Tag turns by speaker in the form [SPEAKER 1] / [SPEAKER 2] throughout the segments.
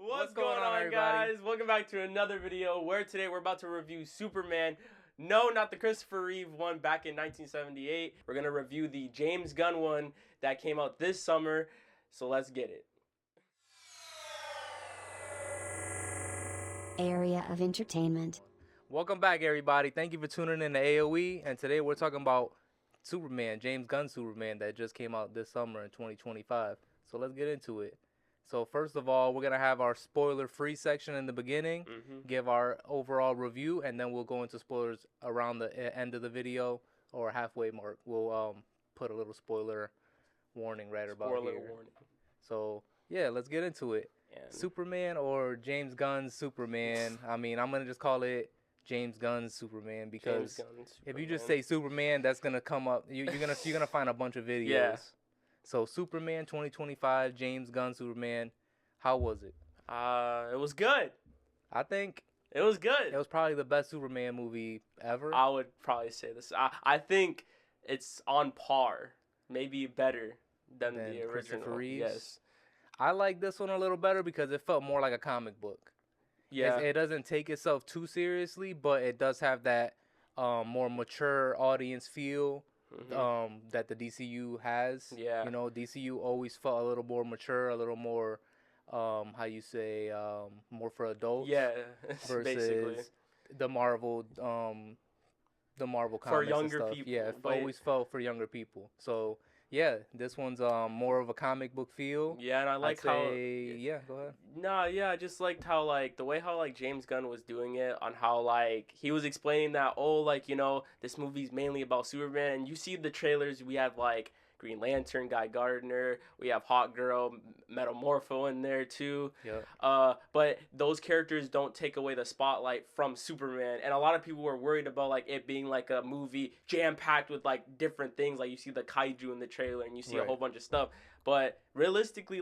[SPEAKER 1] What's going on,
[SPEAKER 2] everybody?
[SPEAKER 1] guys? Welcome back to another video where today we're about to review Superman. No, not the Christopher Reeve one back in 1978. We're going to review the James Gunn one that came out this summer. So let's get it.
[SPEAKER 3] Area of entertainment.
[SPEAKER 2] Welcome back, everybody. Thank you for tuning in to AOE. And today we're talking about Superman, James Gunn Superman, that just came out this summer in 2025. So let's get into it. So first of all, we're going to have our spoiler-free section in the beginning, give our overall review, and then we'll go into spoilers around the end of the video or halfway mark. We'll put a little spoiler warning right about here.
[SPEAKER 1] Warning.
[SPEAKER 2] So, yeah, let's get into it.
[SPEAKER 1] And
[SPEAKER 2] Superman or James Gunn's Superman. I mean, I'm going to just call it James Gunn's Superman because
[SPEAKER 1] James Gunn,
[SPEAKER 2] if you just
[SPEAKER 1] Superman.
[SPEAKER 2] say Superman, that's going to come up. You're gonna find a bunch of videos.
[SPEAKER 1] Yeah.
[SPEAKER 2] So Superman 2025, James Gunn Superman. How was it?
[SPEAKER 1] It was good.
[SPEAKER 2] I think
[SPEAKER 1] It was good.
[SPEAKER 2] it was probably the best Superman movie ever.
[SPEAKER 1] I would probably say this. I think it's on par, maybe better than the original.
[SPEAKER 2] Christopher Reeves?
[SPEAKER 1] Yes.
[SPEAKER 2] I like this one a little better because it felt more like a comic book.
[SPEAKER 1] Yeah.
[SPEAKER 2] It doesn't take itself too seriously, but it does have that more mature audience feel that the DCU has.
[SPEAKER 1] Yeah.
[SPEAKER 2] You know, DCU always felt a little more mature, a little more, how you say, more for adults.
[SPEAKER 1] Yeah.
[SPEAKER 2] Versus
[SPEAKER 1] Basically.
[SPEAKER 2] the Marvel comics
[SPEAKER 1] For younger
[SPEAKER 2] and stuff.
[SPEAKER 1] people,
[SPEAKER 2] Yeah, it
[SPEAKER 1] but-
[SPEAKER 2] always felt for younger people. So yeah, this one's more of a comic book feel.
[SPEAKER 1] Yeah, and I like
[SPEAKER 2] I'd
[SPEAKER 1] how.
[SPEAKER 2] say, yeah, go ahead.
[SPEAKER 1] Nah, yeah, I just liked how the way how James Gunn was doing it on how he was explaining that this movie's mainly about Superman, and you see the trailers, we have Green Lantern, Guy Gardner, we have Hawk Girl, Metamorpho in there too.
[SPEAKER 2] Yeah.
[SPEAKER 1] But those characters don't take away the spotlight from Superman, and a lot of people were worried about it being a movie jam packed with different things. You see the kaiju in the trailer, and you see a
[SPEAKER 2] Right.
[SPEAKER 1] whole bunch of stuff. But realistically,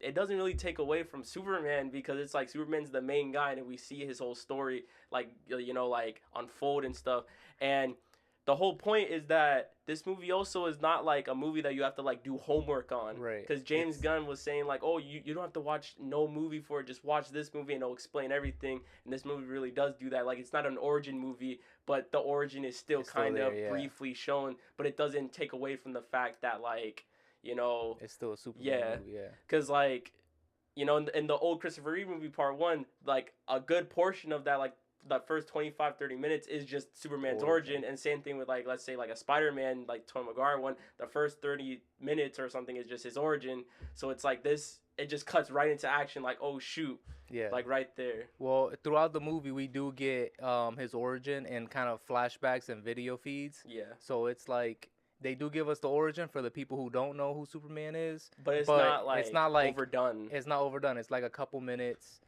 [SPEAKER 1] it doesn't really take away from Superman because it's Superman's the main guy, and we see his whole story unfold and stuff. And the whole point is that this movie also is not a movie that you have to do homework on.
[SPEAKER 2] Right.
[SPEAKER 1] Because James Gunn was saying oh, you don't have to watch no movie for it, just watch this movie and it'll explain everything. And this movie really does do that. It's not an origin movie, but the origin is still kind of briefly shown, but it doesn't take away from the fact that
[SPEAKER 2] it's still a Superman movie. Yeah.
[SPEAKER 1] because in the old Christopher Reeve movie Part 1, a good portion of that that first 25-30 minutes is just Superman's origin. And same thing with let's say a Spider-Man Tobey Maguire one, the first 30 minutes or something is just his origin. So it's this, it just cuts right into action, oh shoot,
[SPEAKER 2] Yeah.
[SPEAKER 1] right there.
[SPEAKER 2] Well, throughout the movie, we do get his origin and kind of flashbacks and video feeds.
[SPEAKER 1] Yeah,
[SPEAKER 2] So it's they do give us the origin for the people who don't know who Superman is.
[SPEAKER 1] but it's not overdone.
[SPEAKER 2] It's not overdone. It's a couple minutes.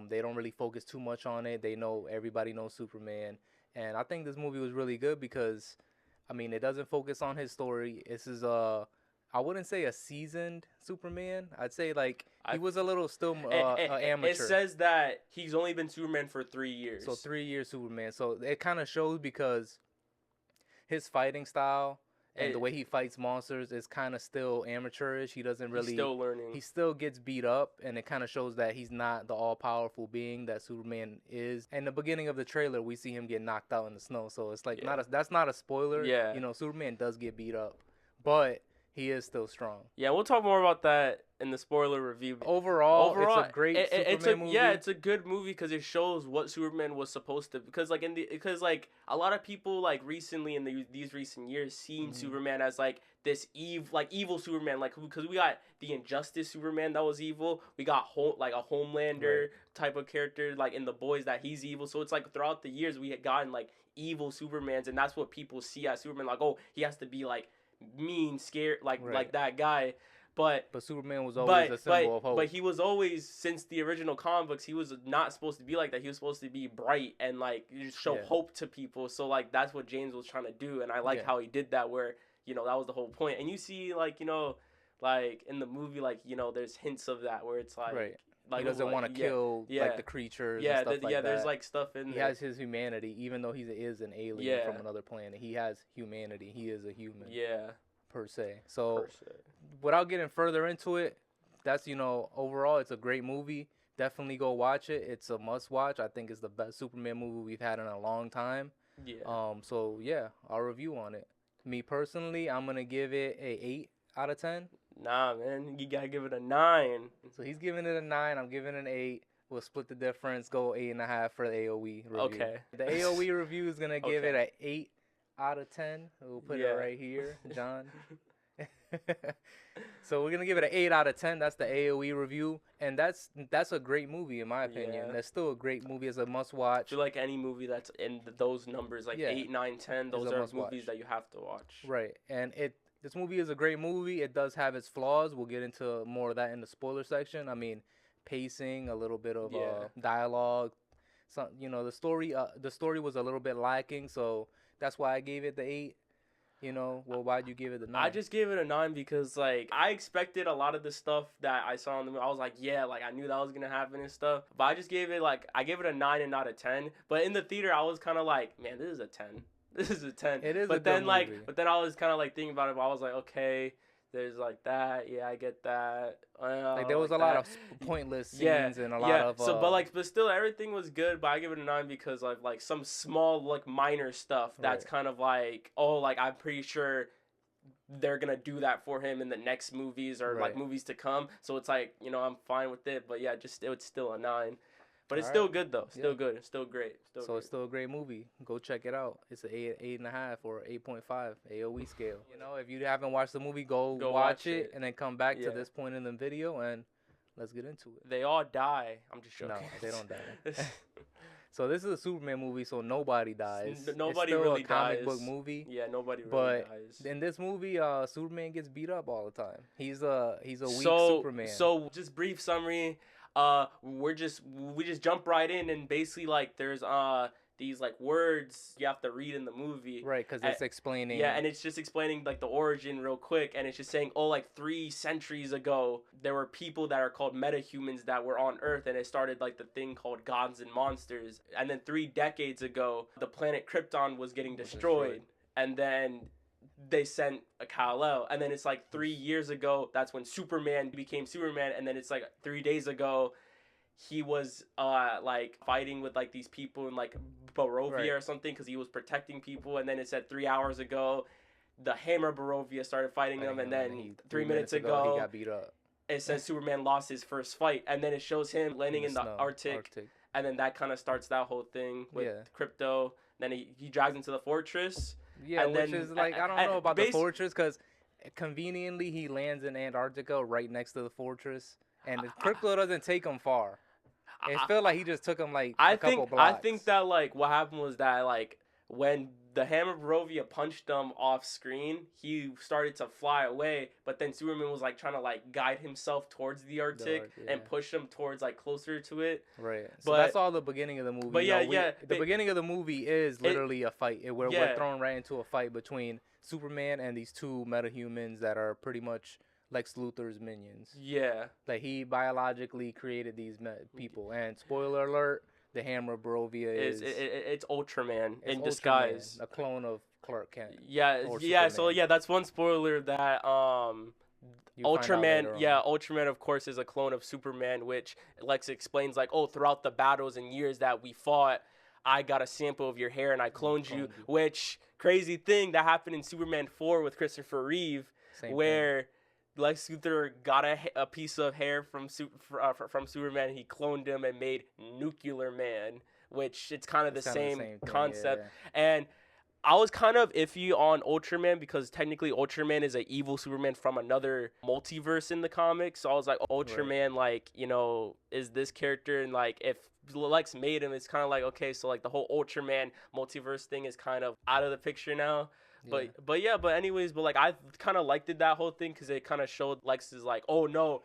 [SPEAKER 2] They don't really focus too much on it. Everybody knows Superman. And I think this movie was really good because, I mean, it doesn't focus on his story. This is I wouldn't say a seasoned Superman. I'd say he was a little still amateur.
[SPEAKER 1] It says that he's only been Superman for 3 years.
[SPEAKER 2] So 3 years Superman. So it kind of shows because his fighting style and the way he fights monsters is kind of still amateurish. He doesn't really.
[SPEAKER 1] He's still learning.
[SPEAKER 2] He still gets beat up, and it kind of shows that he's not the all-powerful being that Superman is. In the beginning of the trailer, we see him get knocked out in the snow, so it's that's not a spoiler.
[SPEAKER 1] Yeah.
[SPEAKER 2] You know, Superman does get beat up, but he is still strong.
[SPEAKER 1] Yeah, we'll talk more about that in the spoiler review.
[SPEAKER 2] Overall, it's a great Superman movie.
[SPEAKER 1] Yeah, it's a good movie because it shows what Superman was supposed to. Because a lot of people recently in these recent years seen Superman as this evil Superman, because we got the Injustice Superman that was evil. We got a Homelander type of character in The Boys that he's evil. So it's throughout the years we had gotten evil Supermans, and that's what people see as Superman. Oh, he has to be mean, scared, like that guy. But
[SPEAKER 2] Superman was always a symbol of hope.
[SPEAKER 1] But he was always, since the original comic books, he was not supposed to be like that. He was supposed to be bright and show hope to people. So that's what James was trying to do, and I like how he did that. Where that was the whole point. And you see in the movie there's hints of that where it's
[SPEAKER 2] right. He doesn't want to kill the creatures. and stuff like that.
[SPEAKER 1] There's stuff in there.
[SPEAKER 2] He has his humanity, even though he is an alien from another planet. He has humanity. He is a human.
[SPEAKER 1] Yeah.
[SPEAKER 2] Per se. So, without getting further into it, that's overall it's a great movie. definitely go watch it. It's a must watch. I think it's the best Superman movie we've had in a long time.
[SPEAKER 1] Yeah.
[SPEAKER 2] So yeah, our review on it. Me personally, I'm gonna give it a 8 out of 10.
[SPEAKER 1] Nah, man, you gotta give it a 9.
[SPEAKER 2] So he's giving it a 9. I'm giving it an 8. We'll split the difference. Go 8.5 for the AOE review.
[SPEAKER 1] Okay.
[SPEAKER 2] The AOE review is gonna give it
[SPEAKER 1] Okay.
[SPEAKER 2] an 8 out of 10. We'll put it
[SPEAKER 1] Yeah.
[SPEAKER 2] right here, John. So we're gonna give it an 8 out of 10. That's the AOE review, and that's a great movie in my opinion.
[SPEAKER 1] Yeah.
[SPEAKER 2] That's still a great movie. It's a must
[SPEAKER 1] I
[SPEAKER 2] watch.
[SPEAKER 1] feel like any movie that's in those numbers, like
[SPEAKER 2] Yeah.
[SPEAKER 1] 8, 9, 10,
[SPEAKER 2] It's
[SPEAKER 1] those
[SPEAKER 2] a
[SPEAKER 1] are
[SPEAKER 2] must-watch.
[SPEAKER 1] movies that you have to watch.
[SPEAKER 2] Right, and this movie is a great movie. It does have its flaws. We'll get into more of that in the spoiler section. I mean, pacing, a little bit of
[SPEAKER 1] Yeah.
[SPEAKER 2] dialogue. Some, the story was a little bit lacking, so that's why I gave it the 8. Well, why'd you give it the 9?
[SPEAKER 1] I just gave it a 9 because, like, I expected a lot of the stuff that I saw in the movie. I was like, yeah, like, I knew that was going to happen and stuff. But I just gave it, I gave it a 9 and not a 10. But in the theater, I was kind of like, man, this is a 10. This is a 10.
[SPEAKER 2] It is
[SPEAKER 1] but
[SPEAKER 2] a good
[SPEAKER 1] then,
[SPEAKER 2] movie.
[SPEAKER 1] But then I was kind of, thinking about it. But I was like, okay, there's, that. Yeah, I get that.
[SPEAKER 2] There was a lot of pointless scenes and a lot of...
[SPEAKER 1] So, but still, everything was good. But I give it a 9 because of, some small, minor stuff that's kind of I'm pretty sure they're gonna do that for him in the next movies or movies to come. So it's I'm fine with it. But yeah, it's still a 9. But it's still good though. Still good. It's still great.
[SPEAKER 2] It's still a great movie. Go check it out. It's an 8.5 or 8.5 AOE scale. If you haven't watched the movie, go watch it and then come back to this point in the video and let's get into it.
[SPEAKER 1] They all die. I'm just joking.
[SPEAKER 2] No, they don't die. So this is a Superman movie, so nobody dies.
[SPEAKER 1] Nobody
[SPEAKER 2] it's still
[SPEAKER 1] really
[SPEAKER 2] a comic
[SPEAKER 1] dies.
[SPEAKER 2] book movie.
[SPEAKER 1] Yeah, nobody really dies.
[SPEAKER 2] In this movie, Superman gets beat up all the time. He's a weak Superman.
[SPEAKER 1] So just brief summary. We just jump right in and basically there's these words you have to read in the movie.
[SPEAKER 2] Right, because it's explaining.
[SPEAKER 1] Yeah, and it's just explaining the origin real quick, and it's just saying 3 centuries ago there were people that are called metahumans that were on Earth, and it started the thing called gods and monsters, and then 3 decades ago the planet Krypton was getting destroyed. And then they sent a Kal-El, and then it's 3 years ago that's when Superman became Superman, and then it's 3 days ago he was fighting with these people in Barovia or something because he was protecting people, and then it said 3 hours ago the Hammer Barovia started fighting him, and then 3 minutes ago
[SPEAKER 2] he got beat up.
[SPEAKER 1] It says Superman lost his first fight, and then it shows him landing in the Arctic, and then that kind of starts that whole thing with Crypto. Then he drags into the fortress.
[SPEAKER 2] Yeah,
[SPEAKER 1] and
[SPEAKER 2] which
[SPEAKER 1] then,
[SPEAKER 2] is I don't know about the fortress because conveniently he lands in Antarctica right next to the fortress, and Crypto doesn't take him far. It felt like he just took him a couple blocks.
[SPEAKER 1] I think that what happened was that when the Hammer Barovia punched him off screen, he started to fly away, but then Superman was trying to guide himself towards the Arctic and push him towards closer to it.
[SPEAKER 2] Right. So that's all the beginning of the movie.
[SPEAKER 1] But
[SPEAKER 2] the beginning of the movie is literally a fight. We're thrown right into a fight between Superman and these 2 metahumans that are pretty much Lex Luthor's minions.
[SPEAKER 1] Yeah.
[SPEAKER 2] He biologically created these people. And spoiler alert, the Hammer Barovia is...
[SPEAKER 1] It's Ultraman in disguise.
[SPEAKER 2] A clone of Clark Kent.
[SPEAKER 1] Yeah, so that's one spoiler that Ultraman, Ultraman of course is a clone of Superman, which Lex explains throughout the battles and years that we fought, I got a sample of your hair and I cloned you, which crazy thing that happened in Superman 4 with Christopher Reeve, where Lex Luthor got a piece of hair from Superman. He cloned him and made Nuclear Man, which it's kind of the same concept. Yeah. And I was kind of iffy on Ultraman because technically Ultraman is an evil Superman from another multiverse in the comics. So I was like, Ultraman, is this character, and if Lex made him, it's kind of okay, so the whole Ultraman multiverse thing is kind of out of the picture now. But anyways, I kind of liked that whole thing because it kind of showed Lex is oh no,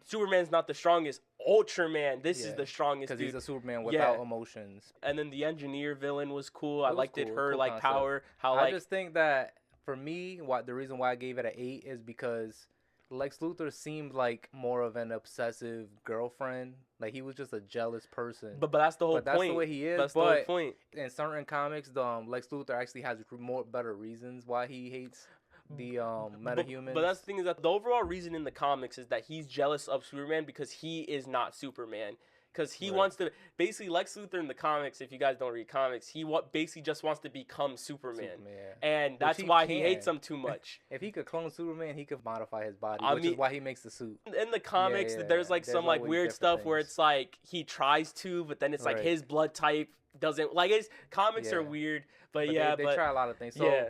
[SPEAKER 1] Superman's not the strongest. Ultraman, this is the strongest dude.
[SPEAKER 2] Because he's a Superman without emotions.
[SPEAKER 1] And then the engineer villain was cool. I liked
[SPEAKER 2] cool,
[SPEAKER 1] her
[SPEAKER 2] cool
[SPEAKER 1] power.
[SPEAKER 2] I just think that for me, the reason why I gave it an 8 is because Lex Luthor seemed like more of an obsessive girlfriend. He was just a jealous person.
[SPEAKER 1] But that's the whole point.
[SPEAKER 2] That's the way he is.
[SPEAKER 1] That's the whole point.
[SPEAKER 2] In certain comics, Lex Luthor actually has better reasons why he hates the metahumans.
[SPEAKER 1] But that's the thing, is that the overall reason in the comics is that he's jealous of Superman because he is not Superman. Because he wants to, basically, Lex Luthor in the comics, if you guys don't read comics, he basically just wants to become Superman. And that's why he hates him too much.
[SPEAKER 2] If he could clone Superman, he could modify his body, which is why he makes the suit.
[SPEAKER 1] In the comics, there's like some like weird stuff where it's like he tries to, but then it's like his blood type doesn't, like, his comics are weird, but they
[SPEAKER 2] try a lot of things. So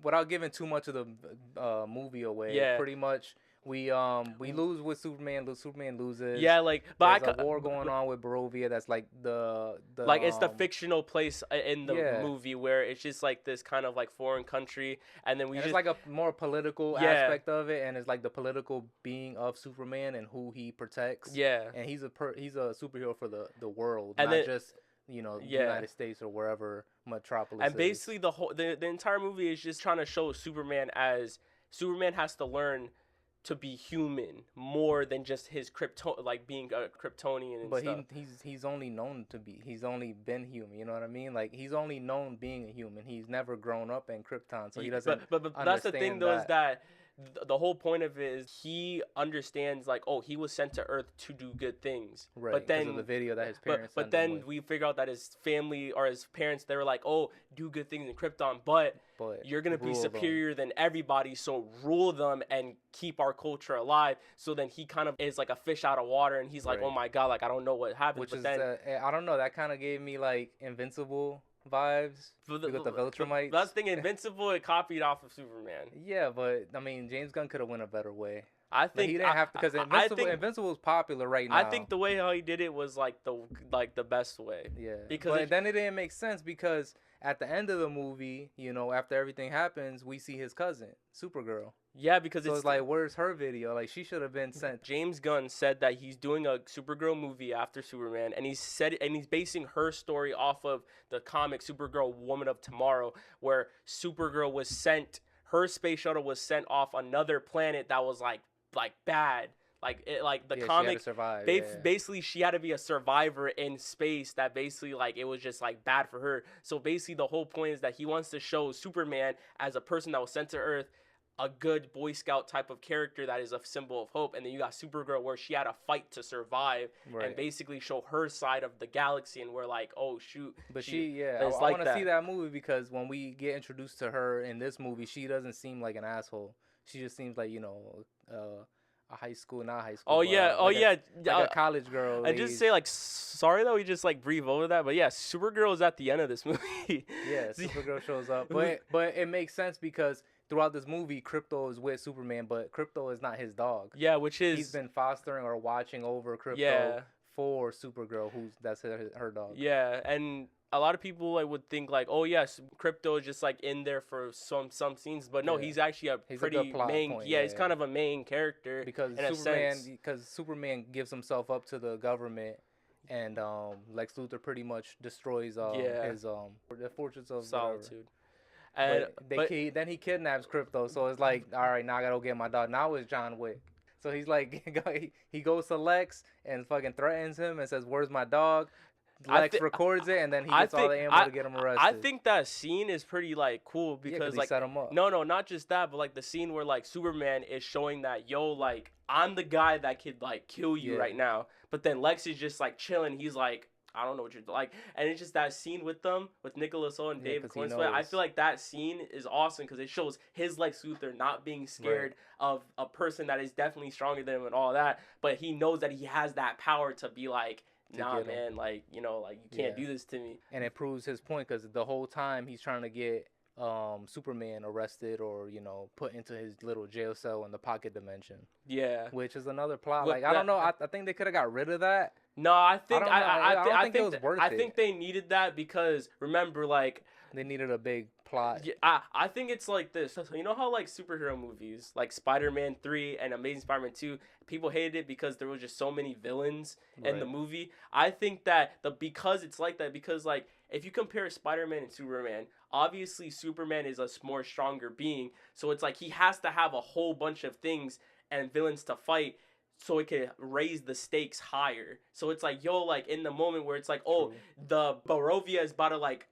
[SPEAKER 2] without giving too much of the movie away, pretty much we lose with Superman. Superman loses.
[SPEAKER 1] Yeah, like, but
[SPEAKER 2] there's a war going on with Barovia. That's like the
[SPEAKER 1] like it's the fictional place in the movie where it's just like this kind of like foreign country, and then it's
[SPEAKER 2] like a more political aspect of it, and it's like the political being of Superman and who he protects. Yeah, and he's a superhero for the world, and not just the United States or wherever Metropolis.
[SPEAKER 1] And basically the entire movie is just trying to show Superman has to learn to be human more than just his being a Kryptonian and stuff.
[SPEAKER 2] But he's only known to be. He's only been human. You know what I mean? Like, he's only known being a human. He's never grown up in Krypton, so he doesn't.
[SPEAKER 1] But that's the thing, though, is that the whole point of it is he understands, like, oh, he was sent to Earth to do good things.
[SPEAKER 2] Right.
[SPEAKER 1] But then
[SPEAKER 2] of the video that his parents.
[SPEAKER 1] But then we figure out that his family or his parents, they were like, oh, do good things in Krypton, but you're gonna be superior than everybody, so rule them and keep our culture alive. So then he kind of is like a fish out of water, and he's like, oh my god, like, I don't know what happened.
[SPEAKER 2] Which I don't know. That kind of gave me like Invincible vibes with the Viltrumites.
[SPEAKER 1] That's the thing, Invincible, it copied off of Superman.
[SPEAKER 2] Yeah, but I mean, James Gunn could have went a better way.
[SPEAKER 1] I think
[SPEAKER 2] he didn't have to, because Invincible is popular right now.
[SPEAKER 1] I think the way how he did it was like the best way.
[SPEAKER 2] Yeah, because then it didn't make sense, because at the end of the movie, after everything happens, we see his cousin, Supergirl.
[SPEAKER 1] Yeah, because
[SPEAKER 2] it's like, where's her video? Like, she should have been sent.
[SPEAKER 1] James Gunn said that he's doing a Supergirl movie after Superman, and he's basing her story off of the comic Supergirl Woman of Tomorrow, where Supergirl was sent, her space shuttle was sent off another planet that was like bad. The comic, basically she had to be a survivor in space that basically, like, it was just like bad for her. So basically the whole point is that he wants to show Superman as a person that was sent to Earth, a good Boy Scout type of character that is a symbol of hope. And then you got Supergirl, where she had to fight to survive and basically show her side of the galaxy, and we're like, oh shoot.
[SPEAKER 2] But I want to see that movie, because when we get introduced to her in this movie, she doesn't seem like an asshole. She just seems like, a high school, not high school.
[SPEAKER 1] A
[SPEAKER 2] college girl.
[SPEAKER 1] And just say, like, sorry that we just like breathe over that, but yeah, Supergirl is at the end of this movie.
[SPEAKER 2] Yeah, Supergirl shows up, but it makes sense, because throughout this movie, Krypto is with Superman, but Krypto is not his dog.
[SPEAKER 1] Yeah, which is,
[SPEAKER 2] he's been fostering or watching over Krypto for Supergirl, that's her dog.
[SPEAKER 1] Yeah, and a lot of people would think like, oh yes, Krypto is just like in there for some scenes, but no, he's actually he's pretty main. Point. He's kind of a main character, because
[SPEAKER 2] Superman gives himself up to the government, and Lex Luthor pretty much destroys his the Fortress of
[SPEAKER 1] Solitude.
[SPEAKER 2] And then he kidnaps Krypto, so it's like, all right, now I gotta go get my dog. Now it's John Wick. So he's like, he goes to Lex and fucking threatens him and says, "Where's my dog?" Lex records it, and then he gets all the ammo to get him arrested.
[SPEAKER 1] I think that scene is pretty like cool, because
[SPEAKER 2] he set him up.
[SPEAKER 1] No, not just that, but like the scene where like Superman is showing that, yo, like, I'm the guy that could like kill you right now, but then Lex is just like chilling. He's like, I don't know what you're like, and it's just that scene with them, with Nicholas Hoult and David Cornswell. I feel like that scene is awesome, because it shows his Lex Luthor not being scared of a person that is definitely stronger than him and all that, but he knows that he has that power to be like, nah, man, like, you can't do this to me.
[SPEAKER 2] And it proves his point, because the whole time he's trying to get Superman arrested, or put into his little jail cell in the pocket dimension. Yeah, which is another plot. Like, I don't know. I think they could have got rid of that.
[SPEAKER 1] No, I think I think it was worth it. I think they needed that, because remember, like,
[SPEAKER 2] they needed a big plot.
[SPEAKER 1] Yeah, I think it's like this. So you know how like superhero movies, like Spider-Man 3 and Amazing Spider-Man 2, people hated it because there was just so many villains in the movie. I think that because it's like that, because like if you compare Spider-Man and Superman, obviously Superman is a more stronger being, so it's like he has to have a whole bunch of things and villains to fight. so it can raise the stakes higher. So it's like, yo, like in the moment where it's like, oh,
[SPEAKER 2] True.
[SPEAKER 1] the Barovia is about to like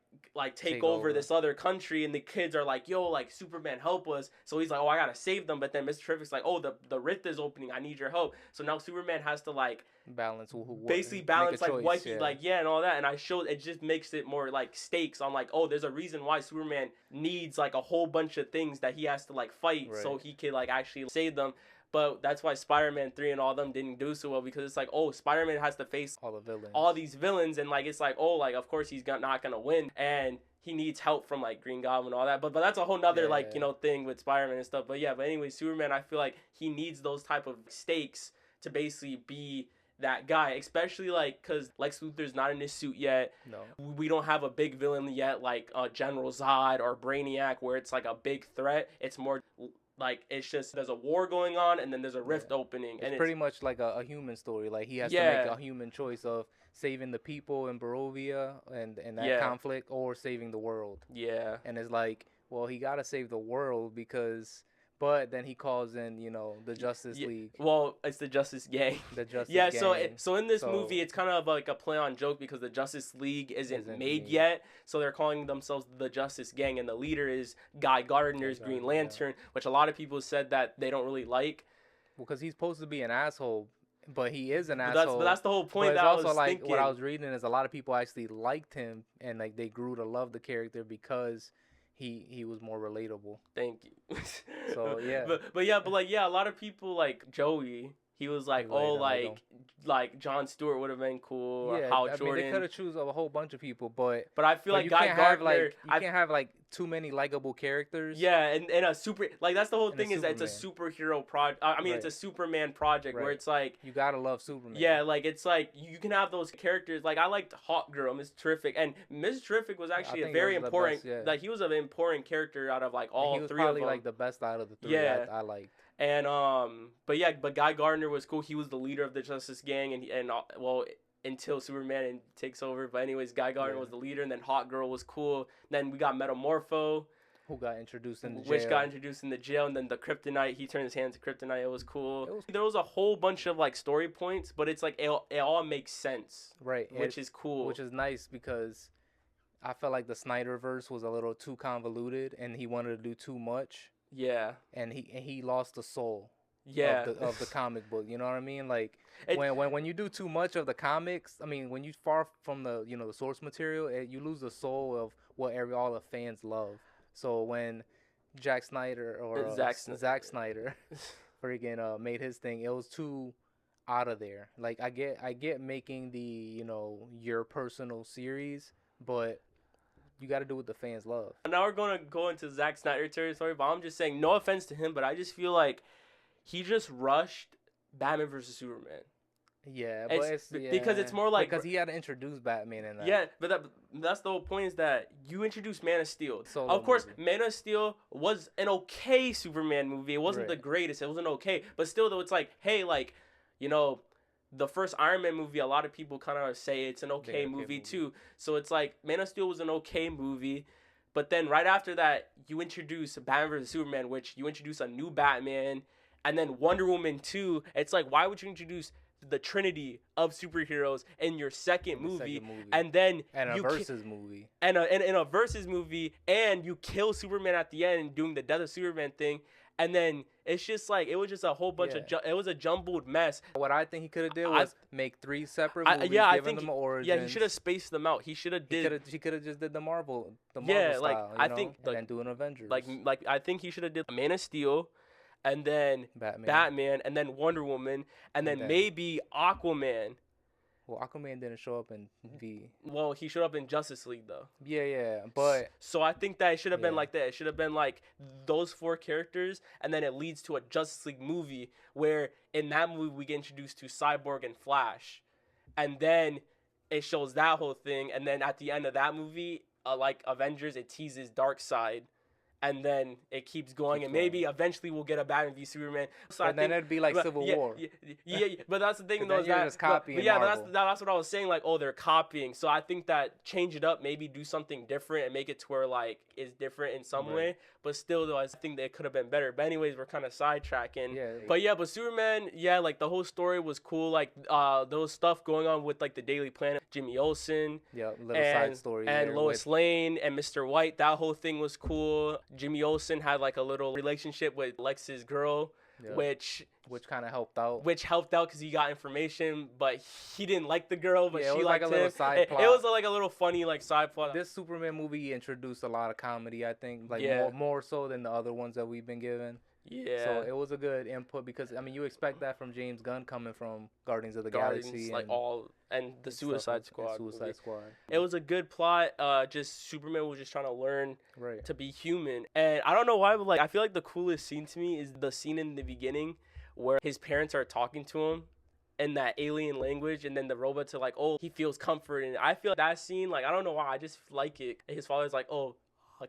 [SPEAKER 1] take over this other country, and the kids are like, yo, like Superman, help us. So he's like, oh, I gotta save them. But then Mr. Terrific's like, oh, the rift is opening, I need your help. So now Superman has to like
[SPEAKER 2] balance
[SPEAKER 1] basically balance like what he like, yeah, and all that. And I showed it, just makes it more like stakes on like, oh, there's a reason why Superman needs like a whole bunch of things that he has to like fight, so he can like actually save them. But that's why Spider-Man 3 and all them didn't do so well, because it's like, oh, Spider-Man has to face
[SPEAKER 2] all the villains,
[SPEAKER 1] all these villains, and like it's like, oh, like of course he's not gonna win, and he needs help from like Green Goblin and all that. But that's a whole nother like, you know, thing with Spider-Man and stuff. But yeah, but anyway, Superman, I feel like he needs those type of stakes to basically be that guy, especially like because Lex Luthor's not in his suit yet.
[SPEAKER 2] No,
[SPEAKER 1] we don't have a big villain yet like General Zod or Brainiac, where it's like a big threat. It's more like it's just there's a war going on, and then there's a rift opening.
[SPEAKER 2] It's pretty much like a human story. Like he has to make a human choice of saving the people in Barovia and that conflict, or saving the world. Yeah. And it's like, well, he gotta save the world because. But then he calls in, you know, the Justice League.
[SPEAKER 1] Well, it's the Justice Gang.
[SPEAKER 2] The Justice Gang.
[SPEAKER 1] So in this movie, it's kind of like a play on joke because the Justice League isn't made yet. So they're calling themselves the Justice Gang, and the leader is Guy Gardner's Green Lantern, which a lot of people said that they don't really like.
[SPEAKER 2] Well, because he's supposed to be an asshole, but he is an asshole.
[SPEAKER 1] But that's the whole point.
[SPEAKER 2] But it's also like what I was reading is a lot of people actually liked him, and like they grew to love the character because he was more relatable.
[SPEAKER 1] Thank you.
[SPEAKER 2] So yeah.
[SPEAKER 1] But a lot of people like Joey. He was like, oh, like Jon Stewart would have been cool, or Hal Jordan.
[SPEAKER 2] They could have chosen a whole bunch of people, but
[SPEAKER 1] I feel like Guy Gardner,
[SPEAKER 2] you can't have like too many likable characters.
[SPEAKER 1] Yeah, and a super like that's the whole thing is that it's a superhero project. I mean, it's a Superman project where it's like
[SPEAKER 2] you gotta love Superman.
[SPEAKER 1] Yeah, like it's like you can have those characters. Like I liked Hawk Girl, Miss Terrific, and Miss Terrific was actually a very important. Like he was an important character out of like all three of them. He was probably
[SPEAKER 2] like the best out of the three. Yeah, I liked.
[SPEAKER 1] And but Guy Gardner was cool. He was the leader of the Justice Gang, and until Superman takes over. But anyways, Guy Gardner was the leader, and then Hawk Girl was cool. Then we got Metamorpho,
[SPEAKER 2] who got introduced in the jail.
[SPEAKER 1] Which got introduced in the jail, and then the Kryptonite. He turned his hand to Kryptonite. It was cool. There was a whole bunch of like story points, but it's like it all makes sense,
[SPEAKER 2] right?
[SPEAKER 1] Which is cool.
[SPEAKER 2] Which is nice because I felt like the Snyderverse was a little too convoluted, and he wanted to do too much.
[SPEAKER 1] Yeah,
[SPEAKER 2] and he lost the soul.
[SPEAKER 1] Yeah,
[SPEAKER 2] of the comic book. You know what I mean? Like when you do too much of the comics, I mean, when you far from the the source material, you lose the soul of what all the fans love. So when Zack Snyder Zack Snyder freaking made his thing, it was too out of there. Like I get making the your personal series, but you got to do what the fans love.
[SPEAKER 1] Now we're going to go into Zack Snyder territory, but I'm just saying, no offense to him, but I just feel like he just rushed Batman vs. Superman.
[SPEAKER 2] Yeah, but
[SPEAKER 1] because it's more like...
[SPEAKER 2] Because he had to introduce Batman in that.
[SPEAKER 1] Yeah, but that's the whole point is that you introduced Man of Steel. Of course, Man of Steel was an okay Superman movie. It wasn't the greatest. It wasn't okay. But still, though, it's like, hey, like, the first Iron Man movie, a lot of people kind of say it's an okay movie too. So it's like Man of Steel was an okay movie, but then right after that, you introduce Batman vs. Superman, which you introduce a new Batman, and then Wonder Woman 2. It's like, why would you introduce the trinity of superheroes in your second movie, and then
[SPEAKER 2] a versus movie,
[SPEAKER 1] and in a versus movie, and you kill Superman at the end doing the Death of Superman thing? And then it's just like, it was just a whole bunch of, it was a jumbled mess.
[SPEAKER 2] What I think he could have did was make 3 separate movies, giving them origins.
[SPEAKER 1] Yeah, he should have spaced them out. He should have
[SPEAKER 2] He could have just did the Marvel style,
[SPEAKER 1] I think,
[SPEAKER 2] and then do an Avengers.
[SPEAKER 1] Like I think he should have did Man of Steel, and then Batman, and then Wonder Woman, and then maybe Aquaman.
[SPEAKER 2] Well, Aquaman didn't show up in V.
[SPEAKER 1] Well, he showed up in Justice League, though.
[SPEAKER 2] Yeah, but...
[SPEAKER 1] So I think that it should have been like that. It should have been like those 4 characters, and then it leads to a Justice League movie, where in that movie we get introduced to Cyborg and Flash. And then it shows that whole thing, and then at the end of that movie, like Avengers, it teases Darkseid. and then it keeps going,
[SPEAKER 2] Keeps
[SPEAKER 1] and maybe
[SPEAKER 2] going.
[SPEAKER 1] eventually we'll get a Batman v Superman. So
[SPEAKER 2] And then it'd be like
[SPEAKER 1] but,
[SPEAKER 2] Civil
[SPEAKER 1] yeah,
[SPEAKER 2] War.
[SPEAKER 1] Yeah, but that's the thing,
[SPEAKER 2] 'Cause
[SPEAKER 1] though.
[SPEAKER 2] then
[SPEAKER 1] Is
[SPEAKER 2] you're
[SPEAKER 1] that,
[SPEAKER 2] just copying
[SPEAKER 1] yeah,
[SPEAKER 2] Marvel.
[SPEAKER 1] but that's what I was saying. Like, oh, they're copying. So I think that change it up, maybe do something different, and make it to where like it's different in some way. But still, though, I think that it could have been better. But anyways, we're kind of sidetracking.
[SPEAKER 2] Yeah.
[SPEAKER 1] But Superman, yeah, like the whole story was cool. Like there was stuff going on with like the Daily Planet, Jimmy Olsen.
[SPEAKER 2] Yeah, little side story.
[SPEAKER 1] And Lois Lane and Mr. White. That whole thing was cool. Jimmy Olsen had like a little relationship with Lex's girl, which
[SPEAKER 2] kind of helped out.
[SPEAKER 1] Which helped out because he got information, but he didn't like the girl, but
[SPEAKER 2] Yeah,
[SPEAKER 1] she
[SPEAKER 2] it was
[SPEAKER 1] liked
[SPEAKER 2] like a little
[SPEAKER 1] him.
[SPEAKER 2] side plot.
[SPEAKER 1] It was like a little funny like side plot.
[SPEAKER 2] This Superman movie introduced a lot of comedy, I think, like
[SPEAKER 1] Yeah.
[SPEAKER 2] more so than the other ones that we've been given.
[SPEAKER 1] Yeah.
[SPEAKER 2] So it was a good input because I mean you expect that from James Gunn coming from Guardians of the Galaxy,
[SPEAKER 1] like and the Suicide Squad.
[SPEAKER 2] Suicide Squad.
[SPEAKER 1] It was a good plot. Just Superman was just trying to learn
[SPEAKER 2] Right.
[SPEAKER 1] to be human, and I don't know why, but like I feel like the coolest scene to me is the scene in the beginning where his parents are talking to him in that alien language, and then the robots are like, oh, he feels comfort, and I feel like that scene, like I don't know why, I just like it. His father's like, oh,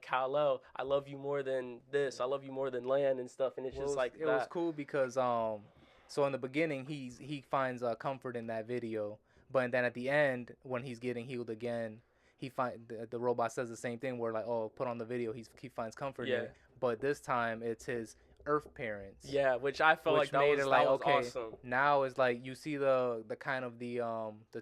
[SPEAKER 1] Kal-El, I love you more than this, I love you more than land and stuff, and it's just like
[SPEAKER 2] it was cool because so in the beginning he finds comfort in that video, but then at the end when he's getting healed again, the robot says the same thing where like, oh, put on the video, he finds comfort in it, but this time it's his Earth parents.
[SPEAKER 1] Yeah, which I felt like that was
[SPEAKER 2] okay,
[SPEAKER 1] awesome.
[SPEAKER 2] Now it's like you see the kind of the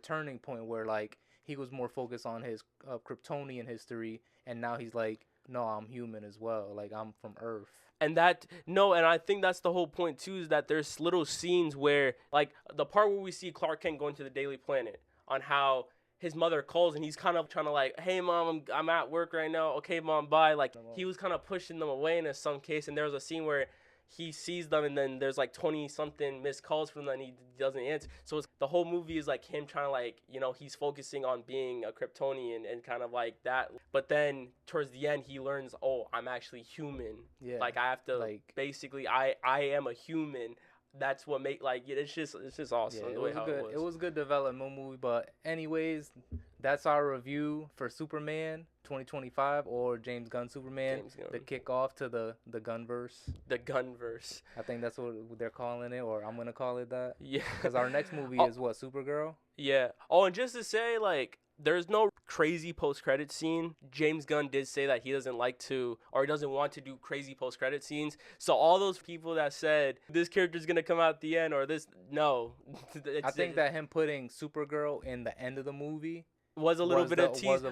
[SPEAKER 2] turning point where like he was more focused on his Kryptonian history, and now he's like, no, I'm human as well. Like I'm from Earth.
[SPEAKER 1] And I think that's the whole point too, is that there's little scenes where like the part where we see Clark Kent going to the Daily Planet on how his mother calls and he's kind of trying to like, hey mom, I'm at work right now. Okay mom, bye. Like he was kind of pushing them away in some case, and there was a scene where he sees them and then there's like 20 something missed calls from them and he doesn't answer. So the whole movie is like him trying to like, he's focusing on being a Kryptonian and kind of like that. But then towards the end he learns, oh, I'm actually human. Yeah. Like I have to basically I am a human. That's what it's just awesome.
[SPEAKER 2] Yeah, it was a good development movie. But anyways, that's our review for Superman 2025 or James Gunn Superman. The kickoff to the Gunverse.
[SPEAKER 1] The Gunverse.
[SPEAKER 2] I think that's what they're calling it, or I'm gonna call it that.
[SPEAKER 1] Yeah.
[SPEAKER 2] Because our next movie is what, Supergirl?
[SPEAKER 1] Yeah. Oh, and just to say, like, there's no crazy post-credit scene. James Gunn did say that he doesn't like to, or he doesn't want to do crazy post-credit scenes. So all those people that said this character's gonna come out at the end or this, no.
[SPEAKER 2] I think that him putting Supergirl in the end of the movie
[SPEAKER 1] was a little bit of tease,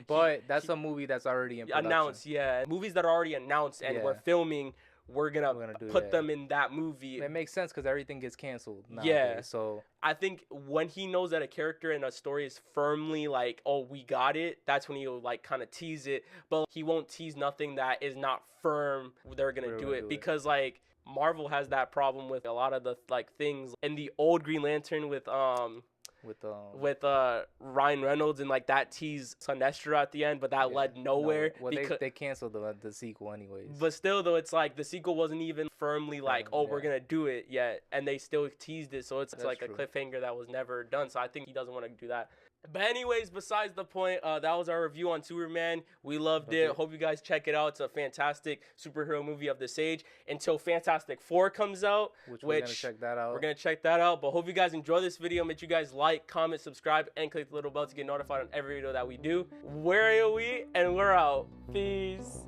[SPEAKER 2] but that's a movie that's already in production.
[SPEAKER 1] Announced. Yeah, movies that are already announced and we're filming. We're gonna put them in that movie.
[SPEAKER 2] It makes sense because everything gets canceled nowadays.
[SPEAKER 1] Yeah.
[SPEAKER 2] So
[SPEAKER 1] I think when he knows that a character in a story is firmly like, oh, we got it, that's when he'll like kind of tease it. But he won't tease nothing that is not firm. They're gonna do it because like Marvel has that problem with a lot of the like things in the old Green Lantern with Ryan Reynolds, and like that teased Sinestro at the end, but that led nowhere.
[SPEAKER 2] Well, they canceled the sequel anyways.
[SPEAKER 1] But still, though, it's like the sequel wasn't even firmly like, we're gonna do it yet, and they still teased it, so it's like a cliffhanger that was never done. So I think he doesn't want to do that. But anyways, besides the point, that was our review on Superman. We loved it. Hope you guys check it out. It's a fantastic superhero movie of this age until Fantastic Four comes out, which
[SPEAKER 2] we're gonna check that out.
[SPEAKER 1] We're gonna check that out. But hope you guys enjoy this video. Make sure you guys like, comment, subscribe, and click the little bell to get notified on every video that we do. Where are we? And we're out. Peace.